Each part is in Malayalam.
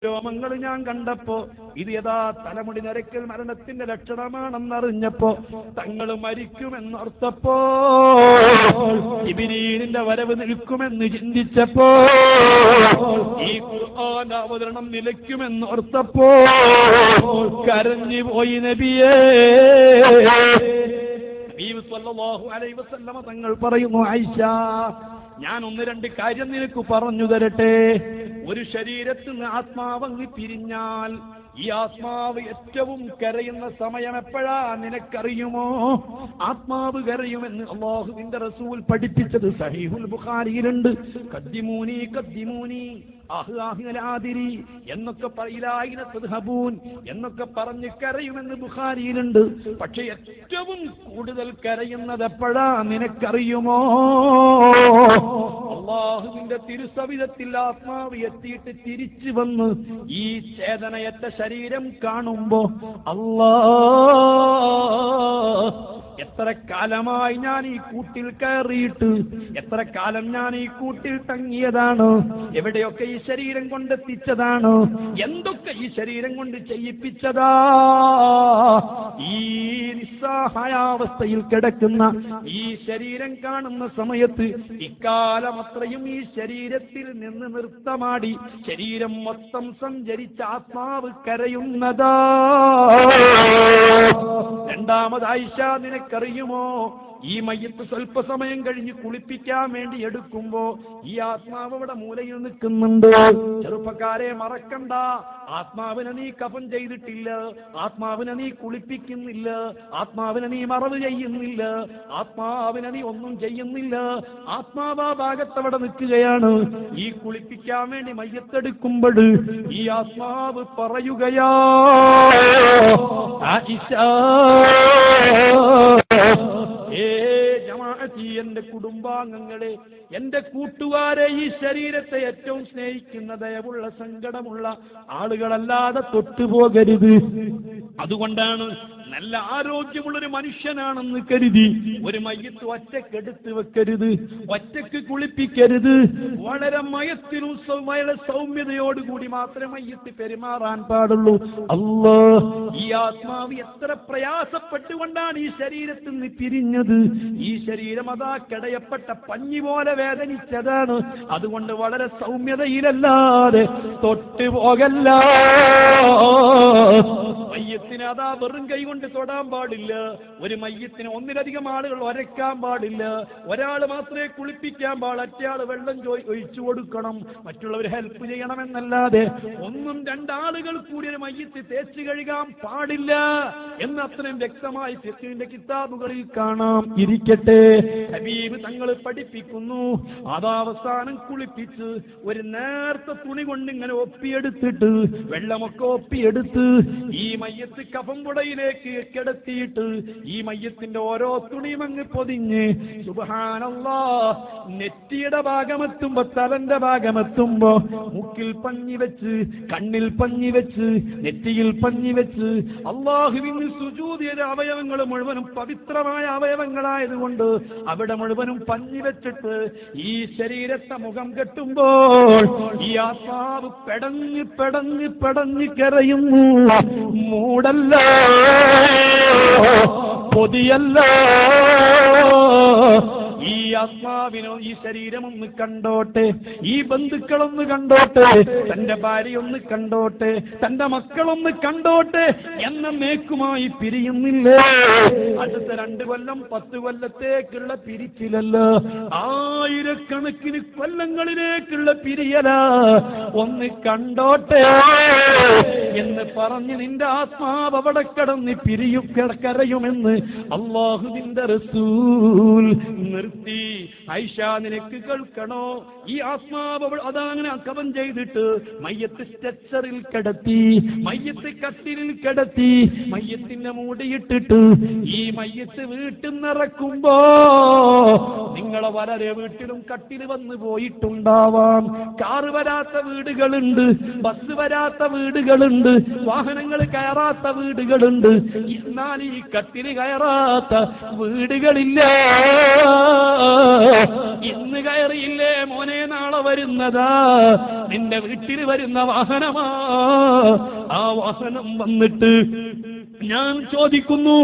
രോമങ്ങൾ ഞാൻ കണ്ടപ്പോ ഇത് യഥാ തലമുടി നരക്കൽ മരണത്തിന്റെ ലക്ഷണമാണെന്നറിഞ്ഞപ്പോ തങ്ങൾ മരിക്കുമെന്നോർത്തപ്പോ ജിബ്രീലിന്റെ വരവ് നിൽക്കുമെന്ന് ചിന്തിച്ചപ്പോ ഈ ഖുർആൻ അവതരണം നിലയ്ക്കുമെന്നോർത്തപ്പോ കരഞ്ഞു പോയി നബിയേ. നബി സല്ലല്ലാഹു അലൈഹി വസല്ലമ തങ്ങൾ പറയുന്നു, ആയിഷ, ഞാൻ ഒന്ന് രണ്ട് കാര്യം നിനക്ക് പറഞ്ഞു തരട്ടെ. ഒരു ശരീരത്തിൽ നിന്ന് ആത്മാവങ്ങ് പിരിഞ്ഞാൽ ഈ ആത്മാവ് ഏറ്റവും കരയുന്ന സമയം എപ്പോഴാ നിനക്കറിയുമോ? ആത്മാവ് കരയുമെന്ന് അല്ലാഹുവിന്റെ റസൂൽ പഠിപ്പിച്ചത് സഹീഹുൽ ബുഖാരിയിലുണ്ട്. ഖദ്ദിമൂനി ഖദ്ദിമൂനി ആദിരി എന്നൊക്കെ എന്നൊക്കെ പറഞ്ഞ് കരയുമെന്ന് ബുഖാരിയിലുണ്ട്. പക്ഷെ ഏറ്റവും കൂടുതൽ കരയുന്നത് എപ്പോഴാ നിനക്കറിയുമോ? അല്ലാഹുവിന്റെ തിരുസവിധത്തിൽ ആത്മാവ് എത്തിയിട്ട് തിരിച്ചു വന്ന് ഈ ചേതനയറ്റ ശരീരം കാണുമ്പോ എത്ര കാലമായി ഞാൻ ഈ കൂട്ടിൽ കയറിയിട്ട്, എത്ര കാലം ഞാൻ ഈ കൂട്ടിൽ തങ്ങിയതാണ്, എവിടെയൊക്കെ ഈ ശരീരം കൊണ്ടെത്തിച്ചതാണ്, എന്തൊക്കെ ഈ ശരീരം കൊണ്ട് ചെയ്യിപ്പിച്ചതാ. ഈ നിസ്സഹായാവസ്ഥയിൽ കിടക്കുന്ന ഈ ശരീരം കാണുന്ന സമയത്ത് ഇക്കാലം അത്രയും ഈ ശരീരത്തിൽ നിന്ന് നൃത്തമാടി ശരീരം മൊത്തം സഞ്ചരിച്ച ആത്മാവ് കരയുന്നതാ. രണ്ടാമത് ആയിഷ, നിനക്കറിയുമോ, ഈ മയ്യത്ത് സ്വല്പസമയം കഴിഞ്ഞ് കുളിപ്പിക്കാൻ വേണ്ടി എടുക്കുമ്പോ ഈ ആത്മാവ് അവിടെ മൂലയിൽ നിൽക്കുന്നുണ്ട്. ചെറുപ്പക്കാരെ മറക്കണ്ട, ആത്മാവിനെ നീ കഫൻ ചെയ്തിട്ടില്ല, ആത്മാവിനെ നീ കുളിപ്പിക്കുന്നില്ല, ആത്മാവിനെ നീ മറവ് ചെയ്യുന്നില്ല, ആത്മാവിനെ നീ ഒന്നും ചെയ്യുന്നില്ല. ആത്മാവ് ആ ഭാഗത്തവിടെ നിൽക്കുകയാണ്. ഈ കുളിപ്പിക്കാൻ വേണ്ടി മയ്യത്തെടുക്കുമ്പോൾ ഈ ആത്മാവ് പറയുകയാ, ആയിഷ, എന്റെ കുടുംബാംഗങ്ങളെ, എന്റെ കൂട്ടുകാരെ, ഈ ശരീരത്തെ ഏറ്റവും സ്നേഹിക്കുന്ന ദയവുള്ള സങ്കടമുള്ള ആളുകളല്ലാതെ തൊട്ടുപോകരുത്. അതുകൊണ്ടാണ് നല്ല ആരോഗ്യമുള്ളൊരു മനുഷ്യനാണെന്ന് കരുതി ഒരു മയ്യത്ത് ഒറ്റക്കെടുത്ത് വെക്കരുത്, ഒറ്റക്ക് കുളിപ്പിക്കരുത്. വളരെ മയത്തിനും വളരെ സൗമ്യതയോടുകൂടി മാത്രമേ മയ്യത്ത് പെരുമാറാൻ പാടുള്ളൂ. ഈ ആത്മാവ് എത്ര പ്രയാസപ്പെട്ടുകൊണ്ടാണ് ഈ ശരീരത്തിൽ നിന്ന് പിരിഞ്ഞത്. ഈ ശരീരം അതാ കിടയപ്പെട്ട പഞ്ഞി പോലെ വേദനിച്ചതാണ്. അതുകൊണ്ട് വളരെ സൗമ്യതയിലല്ലാതെ തൊട്ടുപോകല്ല. മയ്യത്തിന് അതാ വെറും കൈ കൊണ്ട് തൊടാൻ പാടില്ല. ഒരു മയ്യത്തിന് ഒന്നിലധികം ആളുകൾ ഒരക്കാൻ പാടില്ല. ഒരാൾ മാത്രമേ കുളിപ്പിക്കാൻ പാടുള്ളൂ, മറ്റേയാൾ വെള്ളം ഒഴിച്ചു കൊടുക്കണം, മറ്റുള്ളവർ ഹെൽപ്പ് ചെയ്യണമെന്നല്ലാതെ ഒന്നും രണ്ടാളുകൾ കൂടി ഒരു മയ്യത്ത് തേച്ച് കഴുകാൻ പാടില്ല എന്ന് അത്രയും വ്യക്തമായി ഫിഖ്ഹിന്റെ കിതാബുകളിൽ കാണാം. ഇരിക്കട്ടെ, ഹബീബ് തങ്ങൾ പഠിപ്പിക്കുന്നു, അതാവസാനം കുളിപ്പിച്ച് ഒരു നേർത്ത തുണി കൊണ്ട് ഇങ്ങനെ ഒപ്പിയെടുത്തിട്ട്, വെള്ളമൊക്കെ ഒപ്പിയെടുത്ത് ഈ മയ്യത്ത് കഫംപുടയിലേക്ക് കിടത്തിയിട്ട് ഈ മയ്യത്തിന്റെ ഓരോ തുണിയും അങ്ങ് പൊതിഞ്ഞ്, സുബ്ഹാനല്ലാഹ്, നെറ്റിയുടെ ഭാഗമെത്തുമ്പോ, തലന്റെ ഭാഗമെത്തുമ്പോ മുക്കിൽ പഞ്ഞി വെച്ച്, കണ്ണിൽ പഞ്ഞി വെച്ച്, നെറ്റിയിൽ പഞ്ഞി വെച്ച്, അല്ലാഹുവിന് സുജൂദ് ചെയ്ത അവയവങ്ങൾ മുഴുവനും പവിത്രമായ അവയവങ്ങളായതുകൊണ്ട് അവിടെ മുഴുവനും പഞ്ഞി വെച്ചിട്ട് ഈ ശരീരത്തെ മുഖം കെട്ടുമ്പോൾ ഈ ആത്മാവ് പെടഞ്ഞ് പെടഞ്ഞ് പെടഞ്ഞ് കരയുന്നു. മൂടല്ല, പൊതിയല്ല. ഈ ആത്മാവിനോ ഈ ശരീരമൊന്ന് കണ്ടോട്ടെ, ഈ ബന്ധുക്കളൊന്ന് കണ്ടോട്ടെ, തന്റെ ഭാര്യയൊന്ന് കണ്ടോട്ടെ, തന്റെ മക്കളൊന്ന് കണ്ടോട്ടെ എന്ന മേക്കുമായി പിരിയുന്നില്ലേ? അടുത്ത 2 കൊല്ലം 10 കൊല്ലത്തേക്കുള്ള പിരിച്ചിലല്ല, ആയിരക്കണക്കിന് കൊല്ലങ്ങളിലേക്കുള്ള പിരിയല. ഒന്ന് കണ്ടോട്ടെ എന്ന് പറഞ്ഞ് നിന്റെ ആത്മാവ് അവിടെ കടന്ന് കരയുമെന്ന് അല്ലാഹുവിന്റെ റസൂൽ നിർത്തി. ആയിഷ, നിനക്ക് കേൾക്കണോ? ഈ ആത്മാവ് അതങ്ങനെ കഫൻ ചെയ്തിട്ട് മയ്യത്ത് സ്ട്രെച്ചറിൽ കിടത്തി, മയ്യത്ത് കട്ടിലിൽ കിടത്തി, മയ്യത്തിന്റെ മൂടിയിട്ടിട്ട് ഈ മയ്യത്ത് വീട്ടിൽ നിറക്കുമ്പോ നിങ്ങളെ വളരെ വീട്ടിലും കട്ടിൽ വന്നു പോയിട്ടുണ്ടാവാം. കാറ് വരാത്ത വീടുകളുണ്ട്, ബസ് വരാത്ത വീടുകളുണ്ട്. വീടുകളുണ്ട്, വാഹനങ്ങൾ കയറാത്ത വീടുകളുണ്ട്. എന്നാൽ ഈ കട്ടില് കയറാത്ത വീടുകളില്ല. ഇന്ന് കയറിയില്ലേ മോനെ, നാളെ വരുന്നതാ നിന്റെ വീട്ടിൽ വരുന്ന വാഹനമാ. ആ വാഹനം വന്നിട്ട് ഞാൻ ചോദിക്കുന്നു,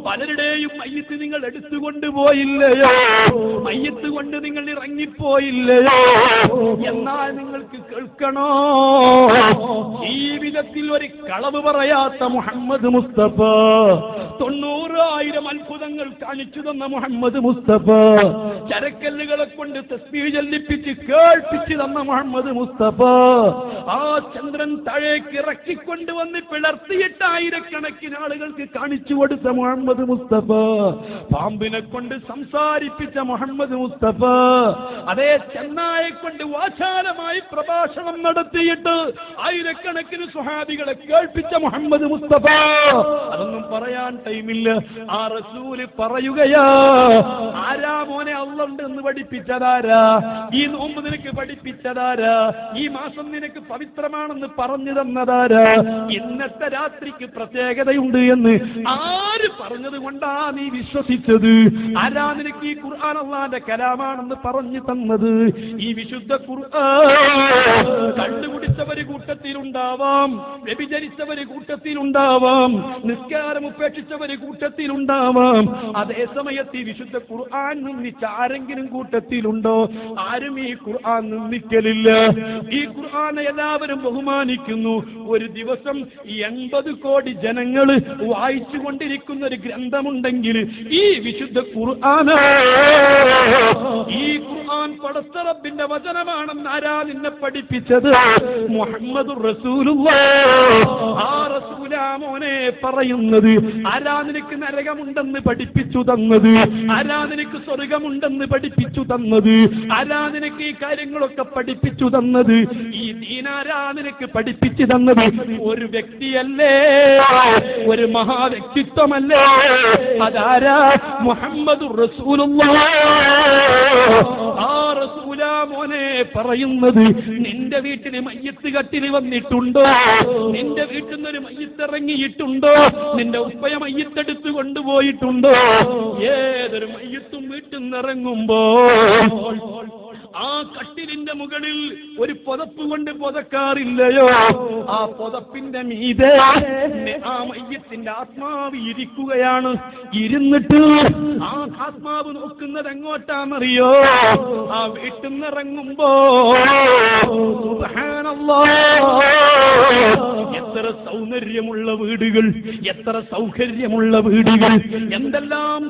പലരുടെയും മയ്യത്ത് നിങ്ങൾ എടുത്തുകൊണ്ട് പോയില്ലയോ? മയ്യത്ത് കൊണ്ട് നിങ്ങൾ ഇറങ്ങിപ്പോയില്ലയോ? എന്നാൽ നിങ്ങൾക്ക് കേൾക്കണോ, ജീവിതത്തിൽ ഒരു കളവ് പറയാത്ത മുഹമ്മദ് മുസ്തഫ, 90,000 അത്ഭുതങ്ങൾ കാണിച്ചു തന്ന മുഹമ്മദ് മുസ്തഫ, ചരക്കല്ലുകളെ കൊണ്ട് തസ്ബീഹ് ചൊല്ലിപ്പിച്ച് കേൾപ്പിച്ചു തന്ന മുഹമ്മദ് മുസ്തഫ, ആ ചന്ദ്രൻ താഴേക്ക് ഇറക്കിക്കൊണ്ടുവന്ന് പിളർത്തിയിട്ട് ആയിരക്കണക്കിന് ആളുകൾക്ക് കാണിച്ചു കൊടുത്ത മുഹമ്മദ് മുസ്തഫ, പാമ്പിനെ കൊണ്ട് സംസാരിപ്പിച്ച മുഹമ്മദ് മുസ്തഫ, അതേ ചെന്നായെ കൊണ്ട് വാചാലമായി പ്രഭാഷണം നടത്തിയിട്ട് ആയിരക്കണക്കിന് സ്വഹാബികളെ കേൾപ്പിച്ച മുഹമ്മദ് മുസ്തഫ. അതൊന്നും പറയാൻ ടൈമില്ല. ആ റസൂല് പറയുകയാ, ആരാ മോനെ അള്ളണ്ട് എന്ന് പഠിപ്പിച്ചതാരാ? ഈ നോമ്പ് നിനക്ക് പഠിപ്പിച്ചതാരാ? ഈ മാസം നിനക്ക് പവിത്രമാണെന്ന് പറഞ്ഞു തന്നതാരാ? ഇന്നത്തെ രാത്രിക്ക് പ്രത്യേകതയുണ്ട് എന്ന് ആര് പറഞ്ഞത് കൊണ്ടാ നീ വിശ്വസിച്ചത്? ആരാ നിനക്ക് ഈ ഖുർആൻ അല്ലാഹുവിന്റെ കലാമാണെന്ന് പറഞ്ഞു തന്നത്? ഈ വിശുദ്ധ ഖുർആൻ കണ്ടുപിടിച്ചവര് കൂട്ടത്തിലുണ്ടാവാം, വ്യഭിചരിച്ചവര് കൂട്ടത്തിലുണ്ടാവാം, നിസ്കാരം ഉപേക്ഷിച്ചവര് കൂട്ടത്തിലുണ്ടാവാം. അതേ സമയത്ത് ഈ വിശുദ്ധ ഖുർആൻ നിന്ദിച്ച ആരെങ്കിലും കൂട്ടത്തിലുണ്ടോ? ആരും ഈ ഖുർആൻ നിന്ദിക്കലില്ല. ഈ ഖുർആനെ എല്ലാവരും ബഹുമാനിക്കുന്നു. ഒരു ദിവസം 80 കോടി ജനങ്ങൾ വായിച്ചു കൊണ്ടിരിക്കുന്ന ഒരു ഗ്രന്ഥമുണ്ടെങ്കിൽ ഈ വിശുദ്ധ ഖുർആൻ. ഈ ഖുർആൻ പടച്ച റബ്ബിന്റെ വചനമാണെന്ന് ആരാ നിന്നെ പഠിപ്പിച്ചത്? മുഹമ്മദുർ റസൂലുള്ളാഹ്. ആ റസൂലാ മോനെ പറയുന്നത്. ആരാ നിനക്ക് നരകമുണ്ടെന്ന് പഠിപ്പിച്ചു തന്നത്? ആരാ നിനക്ക് സ്വർഗമുണ്ടെന്ന് പഠിപ്പിച്ചു തന്നത്? ആരാ നിനക്ക് ഈ കാര്യങ്ങളൊക്കെ പഠിപ്പിച്ചു തന്നത്? ഈ ദീനാരാ നിനക്ക് പഠിപ്പിച്ചു തന്നത്? ഒരു വ്യക്തിയല്ലേ, ഒരു മഹാവ്യക്തിത്വമല്ലേ? അതാരാ? മുഹമ്മദുർ റസൂലുള്ളാഹ്. ആ റസൂലാ മോനെ പറയുന്നത്. നിന്റെ വീട്ടിന് മയ്യത്ത് കട്ടിൽ വന്നിട്ടുണ്ടോ? നിന്റെ വീട്ടിൽ നിന്നൊരു മയ്യത്ത് ഇറങ്ങിയിട്ടുണ്ടോ? നിന്റെ ഉപ്പയെ മയ്യത്തെടുത്ത് കൊണ്ടുപോയിട്ടുണ്ടോ? ഏതൊരു മയ്യത്തും വീട്ടിൽ നിന്ന് ഇറങ്ങുമ്പോ ആ കട്ടിലിന്റെ മുകളിൽ ഒരു പുതപ്പ് കൊണ്ട് പുതക്കാറില്ലയോ? ആ പുതപ്പിന്റെ മീതെ ആ മയ്യത്തിന്റെ ആത്മാവ് ഇരിക്കുകയാണ്. ഇരുന്നിട്ട് ആ ആത്മാവ് നോക്കുന്നത് എങ്ങോട്ടാണെന്നറിയോ? ആ വീട്ടിൽ നിന്ന് ഇറങ്ങുമ്പോ എത്ര സൗന്ദര്യമുള്ള വീടുകൾ, എത്ര സൗകര്യമുള്ള വീടുകൾ, എന്തെല്ലാം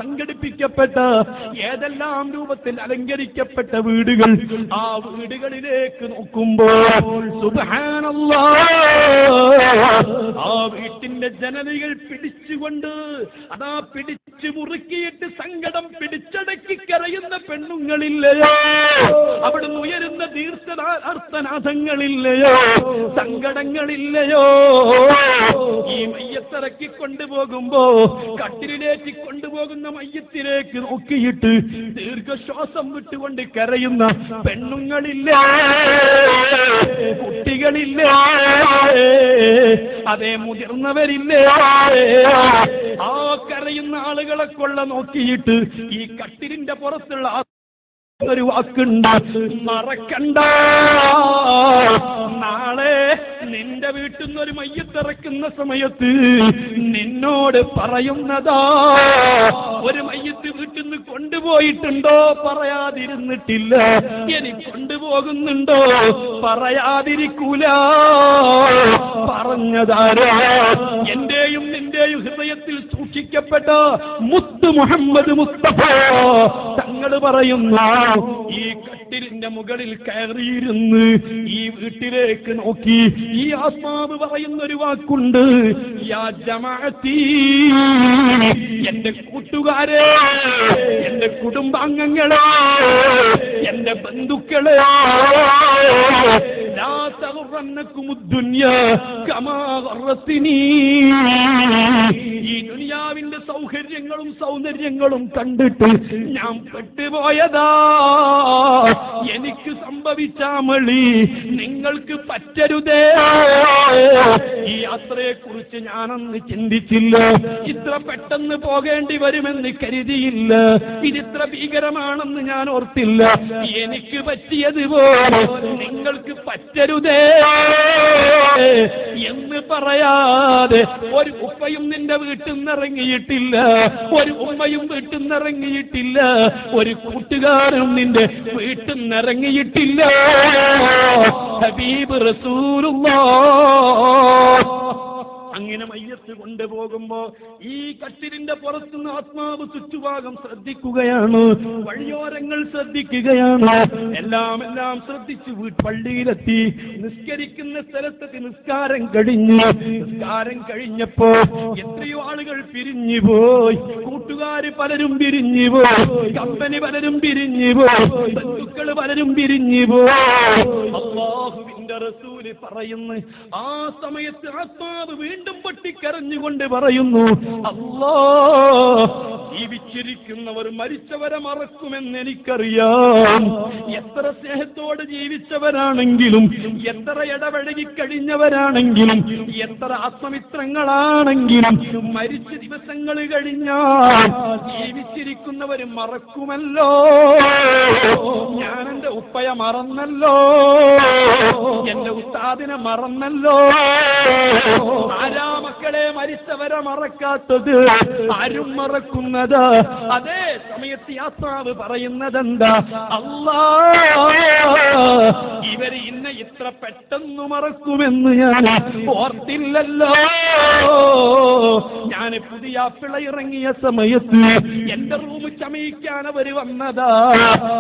സംഘടിപ്പിക്കപ്പെട്ട, ഏതെല്ലാം രൂപത്തിൽ അലങ്കരിക്കപ്പെട്ട വീടുകൾ. ആ വീടുകളിലേക്ക് നോക്കുമ്പോൾ സുബ്ഹാനല്ലാഹ്, ആ വീട്ടിന്റെ ജനലുകൾ പിടിച്ചുകൊണ്ട് അതാ പിടിച്ചു മുറുക്കിയിട്ട് സങ്കടം പിടിച്ചടക്കി കരയുന്ന പെണ്ണുങ്ങളില്ലയോ? അവിടുന്ന് ഉയരുന്ന ദീർഘാർത്ഥനാഥങ്ങളില്ലയോ? സങ്കടങ്ങളില്ലയോ? ഈ മയ്യത്തിറക്കി കൊണ്ടുപോകുമ്പോ കട്ടിലേറ്റി കൊണ്ടുപോകുന്ന മയ്യത്തിലേക്ക് നോക്കിയിട്ട് ദീർഘശ്വാസം വിട്ടുകൊണ്ട് കരയുന്ന പെണ്ണുങ്ങളില്ല, കുട്ടികളില്ല, അതേ മുതിർന്നവരില്ല. ആ കരയുന്ന ആളുകളെ കൊള്ള നോക്കിയിട്ട് ഈ കട്ടിലിന്റെ പുറത്തുള്ള ഒരു വാക്കുണ്ട്, മറക്കണ്ട. നാളെ നിന്റെ വീട്ടിൽ നിന്നൊരു മയ്യത്തിറക്കുന്ന സമയത്ത് നിന്നോട് പറയുന്നതാ. ഒരു മയ്യത്ത് വീട്ടിൽ നിന്ന് കൊണ്ടുപോയിട്ടുണ്ടോ? പറയാതിരുന്നിട്ടില്ല. ഇനി കൊണ്ടുപോകുന്നുണ്ടോ? പറയാതിരിക്കൂല. പറഞ്ഞതാരാ? എന്റെയും നിന്റെയും ഹൃദയത്തിൽ സൂക്ഷിക്കപ്പെട്ട മുത്ത് മുഹമ്മദ് മുസ്തഫ തങ്ങൾ പറയുന്ന ഈ കട്ടിലിന്റെ മുകളിൽ കയറിയിരുന്ന് ഈ വീട്ടിലേക്ക് നോക്കി ഈ ആത്മാവ് പറയുന്ന ഒരു വാക്കുണ്ട്, യാ ജമാഅത്തി, എന്റെ കൂട്ടുകാരെ, എന്റെ കുടുംബാംഗങ്ങളെ, എന്റെ ബന്ധുക്കളെ, ലാ തഗ്റു ഗറന്നകുമുദ്ദുനിയ കമാ ഗറത്തിനീ. ഈ ദുനിയാവിന്റെ സൗകര്യങ്ങളും സൗന്ദര്യങ്ങളും കണ്ടിട്ട് ഞാൻ പെട്ടുപോയതാ. എനിക്ക് സംഭവിച്ച മളി നിങ്ങൾക്ക് പറ്റരുതേ. ഈ യാത്രയെ കുറിച്ച് ഞാനന്ന് ചിന്തിച്ചില്ല. ഇത്ര പെട്ടെന്ന് പോകേണ്ടി വരുമെന്ന് കരുതിയില്ല. ഇതിത്ര ഭീകരമാണെന്ന് ഞാൻ ഓർത്തില്ല. എനിക്ക് പറ്റിയതുപോലെ നിങ്ങൾക്ക് പറ്റരുതേ എന്ന് പറയാതെ ഒരു ഉപ്പയും നിന്റെ വീട്ടിൽ നിന്നിറങ്ങിയിട്ടില്ല, ഒരു ഉമ്മയും വീട്ടിൽ നിന്നിറങ്ങിയിട്ടില്ല, ഒരു കൂട്ടുകാരും നിന്റെ വീട്ടിൽ നിന്നിറങ്ങിയിട്ടില്ല. ഹബീബ് റസൂലുള്ളാഹ് അങ്ങനെ മയ്യത്ത് കൊണ്ടുപോകുമ്പോ ഈ കട്ടിലിന്റെ പുറത്തുനിന്ന് ആത്മാവ് ചുറ്റുഭാഗം ശ്രദ്ധിക്കുകയാണ്, വഴിയോരങ്ങൾ ശ്രദ്ധിക്കുകയാണ്. എല്ലാം ശ്രദ്ധിച്ചു പള്ളിയിലെത്തി. നിസ്കരിക്കുന്ന സ്ഥലത്തെത്തി. നിസ്കാരം കഴിഞ്ഞപ്പോ എത്രയോ ആളുകൾ പിരിഞ്ഞു പോയി. കൂട്ടുകാര് പലരും പിരിഞ്ഞു പോയി, കമ്പനി പലരും പിരിഞ്ഞു പോയി, ബന്ധുക്കൾ പലരും പിരിഞ്ഞു പോയി. അല്ലാഹുവിന്റെ റസൂല് പറയുന്നു, ആ സമയത്ത് ആത്മാവ് വീണ്ടും പൊട്ടിക്കരഞ്ഞുകൊണ്ട് പറയുന്നു, അല്ലാഹ്, ജീവിച്ചിരിക്കുന്നവർ മരിച്ചവരെ മറക്കുമെന്ന് എനിക്കറിയാം. എത്ര സ്നേഹത്തോട് ജീവിച്ചവരാണെങ്കിലും, എത്ര ഇടപഴകി കഴിഞ്ഞവരാണെങ്കിലും, എത്ര ആത്മമിത്രങ്ങളാണെങ്കിലും മരിച്ച ദിവസങ്ങൾ കഴിഞ്ഞാൽ ജീവിച്ചിരിക്കുന്നവർ മറക്കുമല്ലോ. ഞാൻ എന്റെ ഉപ്പയെ മറന്നല്ലോ, എന്റെ ഉസ്താദിനെ മറന്നല്ലോ. ആരാ മക്കളെ മരിച്ചവരെ മറക്കാത്തത്? ആരും മറക്കുന്നത്? അതേ സമയത്ത് ആത്മാവ് പറയുന്നതെന്താ? അല്ലാഹ്, ഇവര് ഇന്നെ ഇത്ര പെട്ടെന്ന് മറക്കുമെന്ന് ഞാൻ ഓർത്തില്ലല്ലോ. ഞാൻ പുതിയ പിള്ള ഇറങ്ങിയ സമയത്ത് എന്റെ റൂം ചമയിക്കാൻ അവര് വന്നതാ.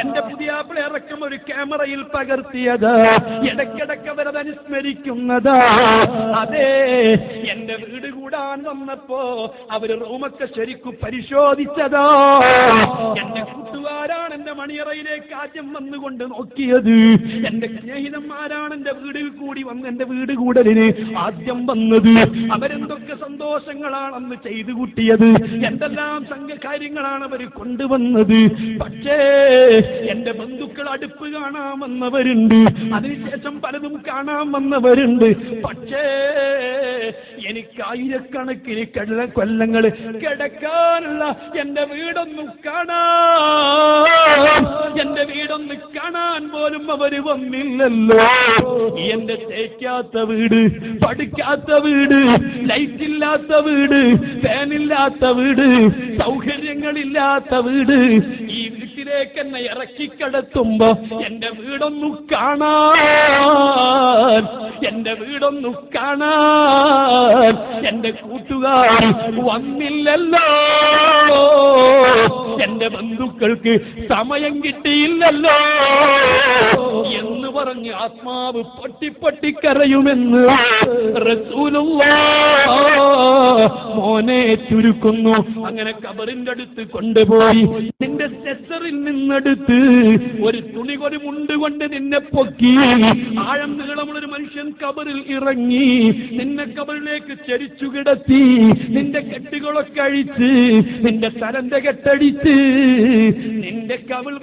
എന്റെ പുതിയ പിള്ള ഇറക്കം ഒരു ക്യാമറയിൽ പകർത്തിയതാ. ഇടയ്ക്കിടയ്ക്ക് അവരത് അനുസ്മരിക്കുന്നതാ. അതേ, എന്റെ വീട് കൂടാൻ വന്നപ്പോ അവര് റൂമൊക്കെ ശരിക്കും പരിശോധിച്ചതാ. എന്റെ കൂട്ടുകാരാണ് എന്റെ മണിയറയിലേക്ക് ആദ്യം വന്നുകൊണ്ട് നോക്കിയത്. എന്റെ സ്നേഹിതന്മാരാണ് എന്റെ വീട് കൂടലിന് ആദ്യം വന്നത്. അവരെന്തൊക്കെ സന്തോഷങ്ങളാണെന്ന് ചെയ്തു കൂട്ടിയത്, എന്തെല്ലാം കാര്യങ്ങളാണ് അവർ കൊണ്ടുവന്നത്. പക്ഷേ എന്റെ ബന്ധുക്കൾ അടുപ്പ് കാണാൻ വന്നവരുണ്ട്, അതിനുശേഷം പലതും കാണാൻ വന്നവരുണ്ട്. പക്ഷേ എനിക്ക് ആയിരക്കണക്കിന് കൊല്ലങ്ങൾ കിടക്കാനുള്ള എന്റെ വീടൊന്നും കാണാൻ പോലും അവര് വന്നില്ലല്ലോ. എന്റെ തേക്കാത്ത വീട്, പഠിക്കാത്ത വീട്, ലൈറ്റ് ഇല്ലാത്ത വീട്, ഫാനില്ലാത്ത വീട്, സൗകര്യങ്ങളില്ലാത്ത വീട്, ഈ വീട്ടിലേക്ക് എന്നെ ഇറക്കിക്കിടത്തുമ്പോ എന്റെ വീടൊന്നു കാണാൻ എന്റെ കൂട്ടുകാർ വന്നില്ലല്ലോ. എന്റെ ബന്ധുക്കൾക്ക് സമയം കിട്ടിയില്ലല്ലോ എന്ന് പറഞ്ഞ് ആത്മാവ് പൊട്ടിപ്പൊട്ടിക്കരയുമെന്ന് റസൂലുള്ളാഹ് മോനെ ചുരുക്കുന്നു. അങ്ങനെ ഖബറിന്റെ അടുത്ത് കൊണ്ടുപോയി നിന്റെ സെസറിൽ നിന്നെടുത്ത് ഒരു തുണി ഒരു മുണ്ട് കൊണ്ട് നിന്നെ പൊക്കി ആഴം നീളമുള്ളൊരു മനുഷ്യൻ ഖബറിൽ ഇറങ്ങി നിന്നെ ഖബറിലേക്ക് ചരിച്ചു കിടത്തി. നിന്റെ കെട്ടുകളൊക്കെ അഴിച്ച്, നിന്റെ തലന്റെ കെട്ടടിച്ച്, നിന്റെ കവിൾ